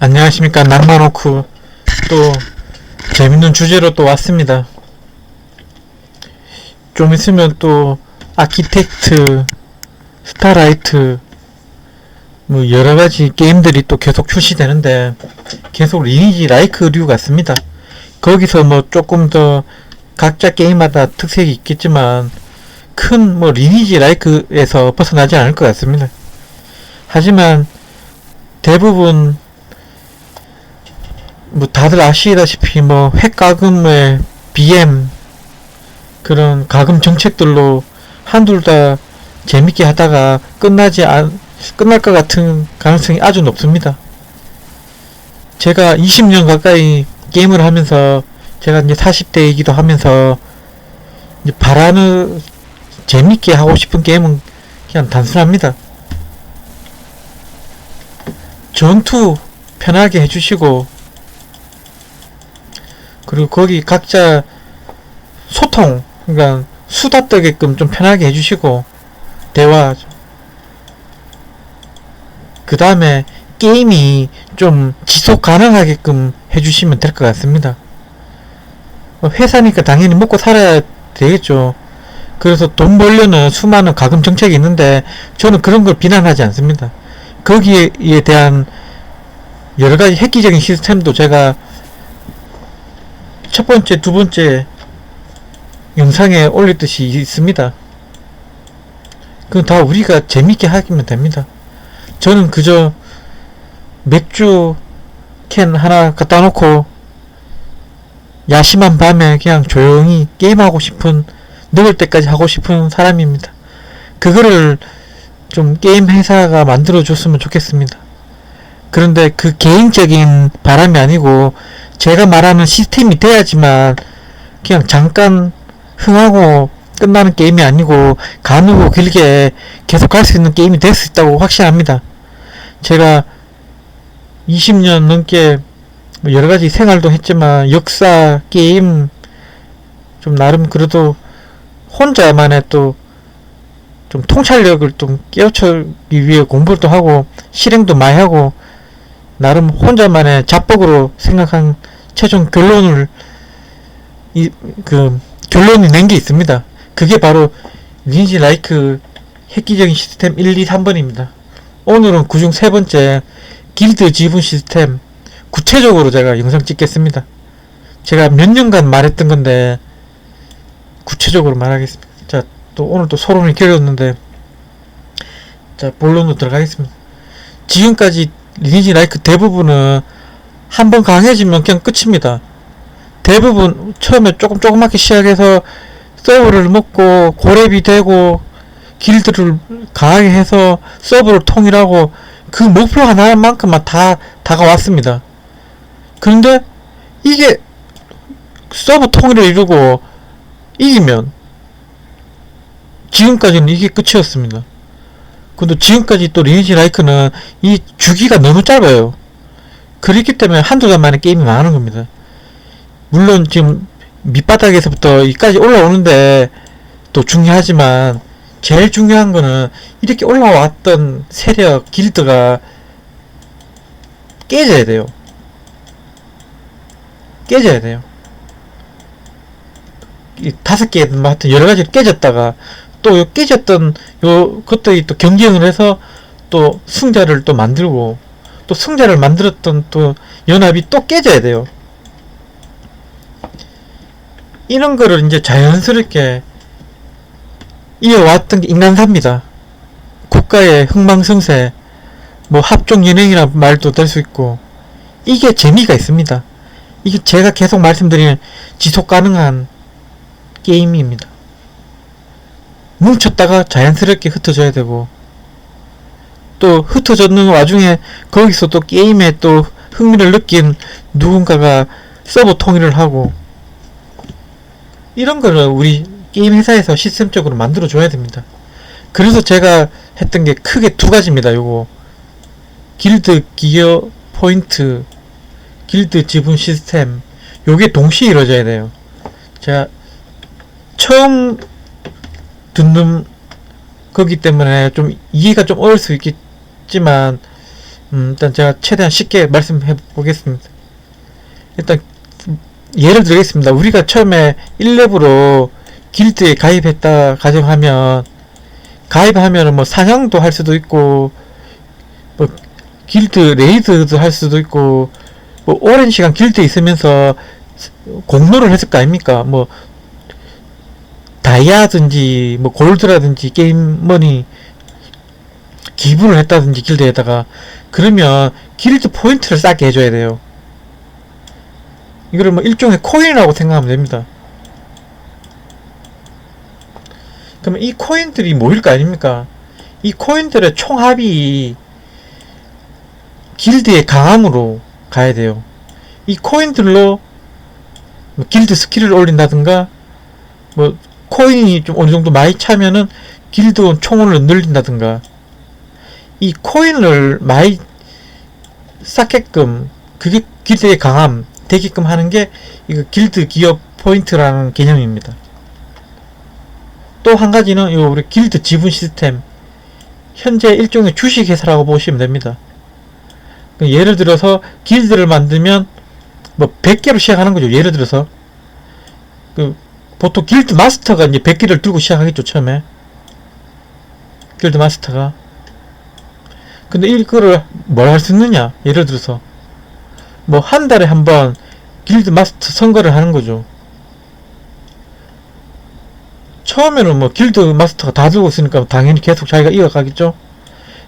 안녕하십니까. 낭만호크 또 재밌는 주제로 또 왔습니다. 좀 있으면 또 아키텍트, 스타라이트 뭐 여러가지 게임들이 또 계속 출시되는데 계속 리니지 라이크류 같습니다. 거기서 뭐 조금 더 각자 게임마다 특색이 있겠지만 큰 뭐 리니지 라이크에서 벗어나지 않을 것 같습니다. 하지만 대부분 뭐 다들 아시다시피 뭐 핵가금의 BM 그런 가금 정책들로 한둘 다 재밌게 하다가 끝날 것 같은 가능성이 아주 높습니다. 제가 20년 가까이 게임을 하면서 제가 이제 40대이기도 하면서 이제 바라는 재밌게 하고 싶은 게임은 그냥 단순합니다. 전투 편하게 해주시고 그리고 거기 각자 소통, 그러니까 수다 떠게끔 좀 편하게 해주시고 대화, 그 다음에 게임이 좀 지속 가능하게끔 해주시면 될 것 같습니다. 회사니까 당연히 먹고 살아야 되겠죠. 그래서 돈 벌려는 수많은 가금 정책이 있는데 저는 그런 걸 비난하지 않습니다. 거기에 대한 여러가지 획기적인 시스템도 제가 첫 번째, 두 번째 영상에 올렸듯이 있습니다. 그건 다 우리가 재밌게 하기면 됩니다. 저는 그저 맥주 캔 하나 갖다 놓고 야심한 밤에 그냥 조용히 게임하고 싶은, 늙을 때까지 하고 싶은 사람입니다. 그거를 좀 게임 회사가 만들어줬으면 좋겠습니다. 그런데 그 개인적인 바람이 아니고 제가 말하는 시스템이 돼야지만 그냥 잠깐 흥하고 끝나는 게임이 아니고 가누고 길게 계속 갈 수 있는 게임이 될 수 있다고 확신합니다. 제가 20년 넘게 여러가지 생활도 했지만 역사, 게임 좀 나름 그래도 혼자만의 또 좀 통찰력을 좀 깨우치기 위해 공부도 하고 실행도 많이 하고 나름 혼자만의 자뻑으로 생각한 최종 결론을 결론이 낸 게 있습니다. 그게 바로 리니지 라이크 획기적인 시스템 1, 2, 3번입니다. 오늘은 그중 세 번째 길드 지분 시스템 구체적으로 제가 영상 찍겠습니다. 제가 몇 년간 말했던 건데 구체적으로 말하겠습니다. 자, 또 오늘 또 소론이 길었는데 자, 본론으로 들어가겠습니다. 지금까지 리니지 라이크 대부분은 한번 강해지면 그냥 끝입니다. 대부분 처음에 조그맣게 시작해서 서버를 먹고 고렙이 되고 길드를 강하게 해서 서버를 통일하고 그 목표 하나만큼만 다 다가왔습니다. 그런데 이게 서버 통일을 이루고 이기면 지금까지는 이게 끝이었습니다. 근데 지금까지 또 리니지 라이크는 이 주기가 너무 짧아요. 그렇기 때문에 한두 달 만에 게임이 망하는 겁니다. 물론 지금 밑바닥에서부터 여기까지 올라오는데 또 중요하지만 제일 중요한 거는 이렇게 올라왔던 세력, 길드가 깨져야 돼요. 깨져야 돼요. 이 5개, 하여튼 여러가지로 깨졌다가 또 깨졌던 것들이 또 경쟁을 해서 또 승자를 또 만들고 또 승자를 만들었던 또 연합이 또 깨져야 돼요. 이런 거를 이제 자연스럽게 이어왔던 게 인간사입니다. 국가의 흥망성쇠, 뭐 합종연행이라는 말도 될 수 있고, 이게 재미가 있습니다. 이게 제가 계속 말씀드리는 지속 가능한 게임입니다. 뭉쳤다가 자연스럽게 흩어져야 되고, 또 흩어졌는 와중에 거기서 또 게임에 또 흥미를 느낀 누군가가 서버 통일을 하고, 이런 거를 우리 게임 회사에서 시스템적으로 만들어 줘야 됩니다. 그래서 제가 했던 게 크게 두 가지입니다. 요거 길드 기여 포인트, 길드 지분 시스템, 요게 동시에 이루어져야 돼요. 제가 처음 듣는 거기 때문에 좀 이해가 좀 어려울 수 있겠지만 일단 제가 최대한 쉽게 말씀해 보겠습니다. 일단 예를 들겠습니다. 우리가 처음에 1렙으로 길드에 가입했다 가정하면, 가입하면은 뭐 사냥도 할 수도 있고, 뭐 길드 레이드도 할 수도 있고, 뭐 오랜 시간 길드에 있으면서 공로를 했을 거 아닙니까? 뭐 다이아든지 뭐 골드라든지 게임머니 기부를 했다든지 길드에다가, 그러면 길드 포인트를 쌓게 해줘야 돼요. 이거를 뭐 일종의 코인이라고 생각하면 됩니다. 그러면 이 코인들이 모일 거 아닙니까? 이 코인들의 총합이 길드의 강함으로 가야 돼요. 이 코인들로 뭐 길드 스킬을 올린다든가, 뭐 코인이 좀 어느정도 많이 차면은 길드 총원을 늘린다든가, 이 코인을 많이 쌓게끔, 그게 길드의 강함 되게끔 하는 게 이거 길드 기업 포인트라는 개념입니다. 또 한 가지는 요 우리 길드 지분 시스템, 현재 일종의 주식 회사라고 보시면 됩니다. 예를 들어서 길드를 만들면 뭐 100개로 시작하는 거죠. 예를 들어서 보통 길드 마스터가 이제 100개를 들고 시작하겠죠, 처음에. 길드 마스터가. 근데 이거를 뭘 할 수 있느냐? 예를 들어서 뭐 한 달에 한 번 길드 마스터 선거를 하는 거죠. 처음에는 뭐 길드 마스터가 다 들고 있으니까 당연히 계속 자기가 이어가겠죠.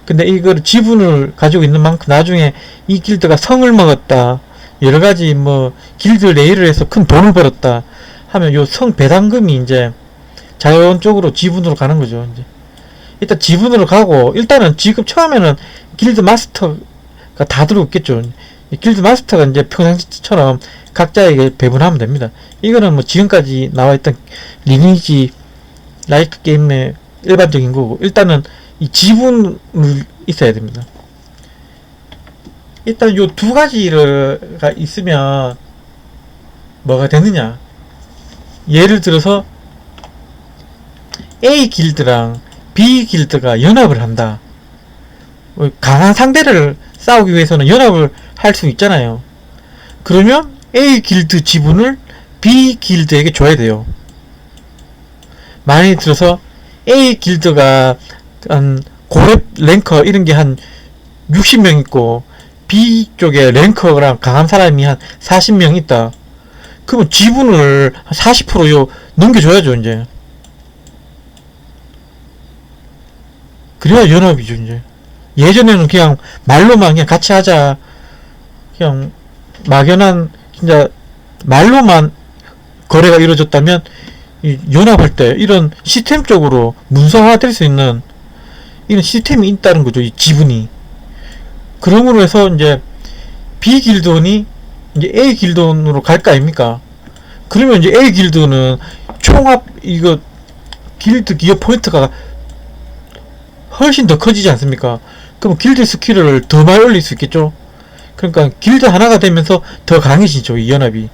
근데 이걸 지분을 가지고 있는 만큼 나중에 이 길드가 성을 먹었다, 여러가지 뭐 길드 레이를 해서 큰 돈을 벌었다 하면 요 성 배당금이 이제 자연적으로 지분으로 가는 거죠. 이제 일단 지분으로 가고, 일단은 지금 처음에는 길드 마스터가 다 들고 있겠죠. 길드 마스터가 이제 평상시처럼 각자에게 배분하면 됩니다. 이거는 뭐 지금까지 나와있던 리니지 라이크 게임의 일반적인 거고, 일단은 이 지분을 있어야 됩니다. 일단 요 두 가지가 있으면 뭐가 되느냐? 예를 들어서 A 길드랑 B 길드가 연합을 한다. 강한 상대를 싸우기 위해서는 연합을 할 수 있잖아요. 그러면 A 길드 지분을 B 길드에게 줘야 돼요. 만약에 들어서 A 길드가 한 고렙 랭커 이런 게 한 60명 있고 B 쪽에 랭커랑 강한 사람이 한 40명 있다. 그러면 지분을 한 40%요 넘겨줘야죠, 이제. 그래야 연합이죠, 이제. 예전에는 그냥 말로만 그냥 같이 하자, 그냥 막연한 진짜 말로만 거래가 이루어졌다면, 이 연합할 때 이런 시스템적으로 문서화 될 수 있는 이런 시스템이 있다는 거죠, 이 지분이. 그러므로 해서 이제 B 길드원이 이제 A 길드원으로 갈 거 아닙니까? 그러면 이제 A 길드는 총합 이거 길드 기업 포인트가 훨씬 더 커지지 않습니까? 그럼 길드 스킬을 더 많이 올릴 수 있겠죠? 그러니까 길드 하나가 되면서 더 강해지죠, 이 연합이.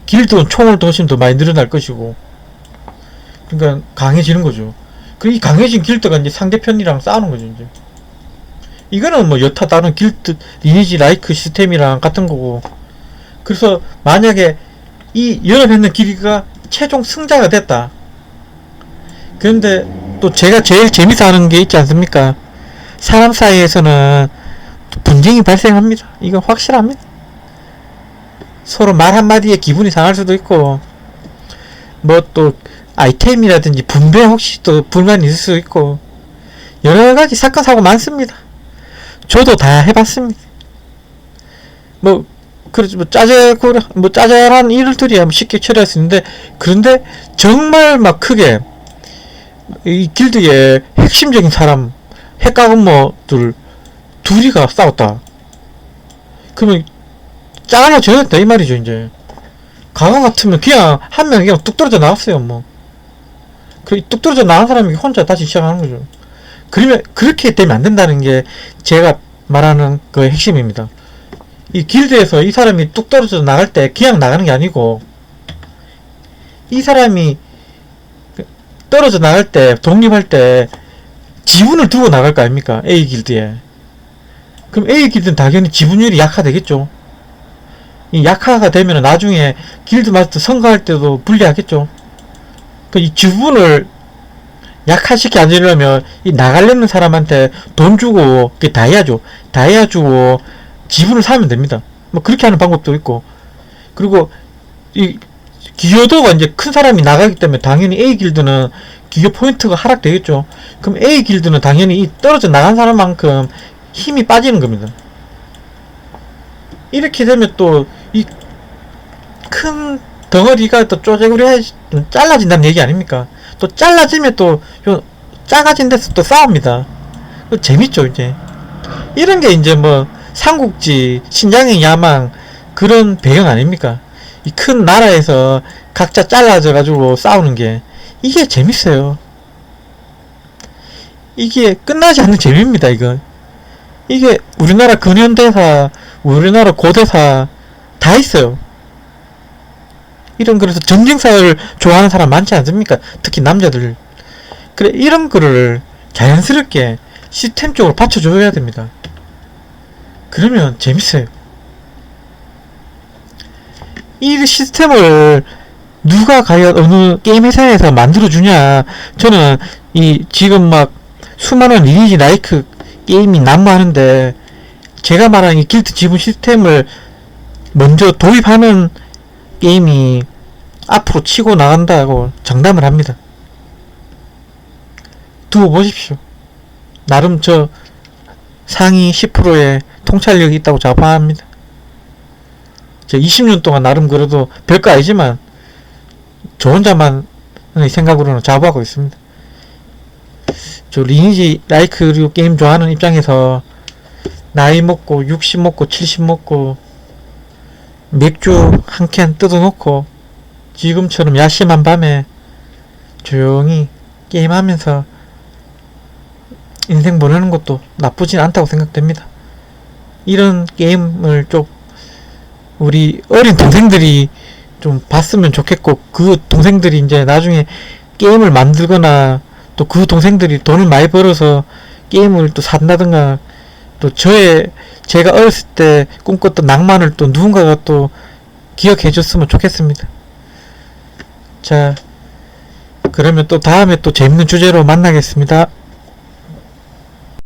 길드는 총을 훨씬 더 많이 늘어날 것이고, 그러니까 강해지는 거죠. 그리고 이 강해진 길드가 이제 상대편이랑 싸우는 거죠, 이제. 이거는 뭐 여타 다른 길드 리니지 라이크 시스템이랑 같은 거고. 그래서 만약에 이 연합했는 길드가 최종 승자가 됐다. 그런데 또 제가 제일 재밌어 하는 게 있지 않습니까? 사람 사이에서는 분쟁이 발생합니다. 이건 확실합니다. 서로 말 한마디에 기분이 상할 수도 있고, 뭐 또 아이템이라든지 분배 혹시 또 불만이 있을 수도 있고, 여러가지 사건 사고 많습니다. 저도 다 해봤습니다. 뭐 그렇지, 뭐 짜잘한 일들이야 쉽게 처리할 수 있는데, 그런데 정말 막 크게 이 길드의 핵심적인 사람, 핵가금모들 둘이가 싸웠다. 그러면 잘라져야 된다 이 말이죠. 이제 가강 같으면 그냥 한 명이 그냥 뚝 떨어져 나왔어요. 뭐 그 뚝 떨어져 나간 사람이 혼자 다시 시작하는 거죠. 그러면 그렇게 되면 안 된다는 게 제가 말하는 그 핵심입니다. 이 길드에서 이 사람이 뚝 떨어져 나갈 때 그냥 나가는 게 아니고, 이 사람이 떨어져 나갈 때, 독립할 때 지분을 두고 나갈 거 아닙니까? A 길드에. 그럼 A 길드는 당연히 지분율이 약화되겠죠. 이 약화가 되면 나중에 길드 마스터 선거할 때도 불리하겠죠. 그 이 지분을 약화시키 않으려면 이 나가려는 사람한테 돈 주고 그 다이아 주고 지분을 사면 됩니다. 뭐 그렇게 하는 방법도 있고. 그리고 이 기여도가 이제 큰 사람이 나가기 때문에 당연히 A 길드는 기여 포인트가 하락되겠죠. 그럼 A 길드는 당연히 이 떨어져 나간 사람만큼 힘이 빠지는 겁니다. 이렇게 되면 또 이 큰 덩어리가 또 쪼재구리 잘라진다는 얘기 아닙니까? 또 잘라지면 또 좀 작아진 데서 또 싸웁니다. 재밌죠. 이제 이런 게 이제 뭐 삼국지 신장의 야망 그런 배경 아닙니까? 이 큰 나라에서 각자 잘라져 가지고 싸우는 게 이게 재밌어요. 이게 끝나지 않는 재미입니다. 이게 우리나라 근현대사, 우리나라 고대사 다 있어요. 이런, 그래서 전쟁사를 좋아하는 사람 많지 않습니까? 특히 남자들. 그래, 이런 거를 자연스럽게 시스템적으로 받쳐줘야 됩니다. 그러면 재밌어요. 이 시스템을 누가 과연 어느 게임 회사에서 만들어주냐. 저는 지금 막 수많은 리니지 라이크 게임이 난무하는데 제가 말한 이 길드 지분 시스템을 먼저 도입하는 게임이 앞으로 치고 나간다고 장담을 합니다. 두고 보십시오. 나름 저 상위 10%의 통찰력이 있다고 자부합니다. 저 20년 동안 나름 그래도 별거 아니지만 저 혼자만 생각으로는 자부하고 있습니다. 저 리니지 라이크 게임 좋아하는 입장에서 나이 먹고 60 먹고 70 먹고 맥주 한 캔 뜯어놓고 지금처럼 야심한 밤에 조용히 게임하면서 인생 보내는 것도 나쁘진 않다고 생각됩니다. 이런 게임을 좀 우리 어린 동생들이 좀 봤으면 좋겠고, 그 동생들이 이제 나중에 게임을 만들거나 또 그 동생들이 돈을 많이 벌어서 게임을 또 산다든가, 또 제가 어렸을 때 꿈꿨던 낭만을 또 누군가가 또 기억해 줬으면 좋겠습니다. 자, 그러면 또 다음에 또 재밌는 주제로 만나겠습니다.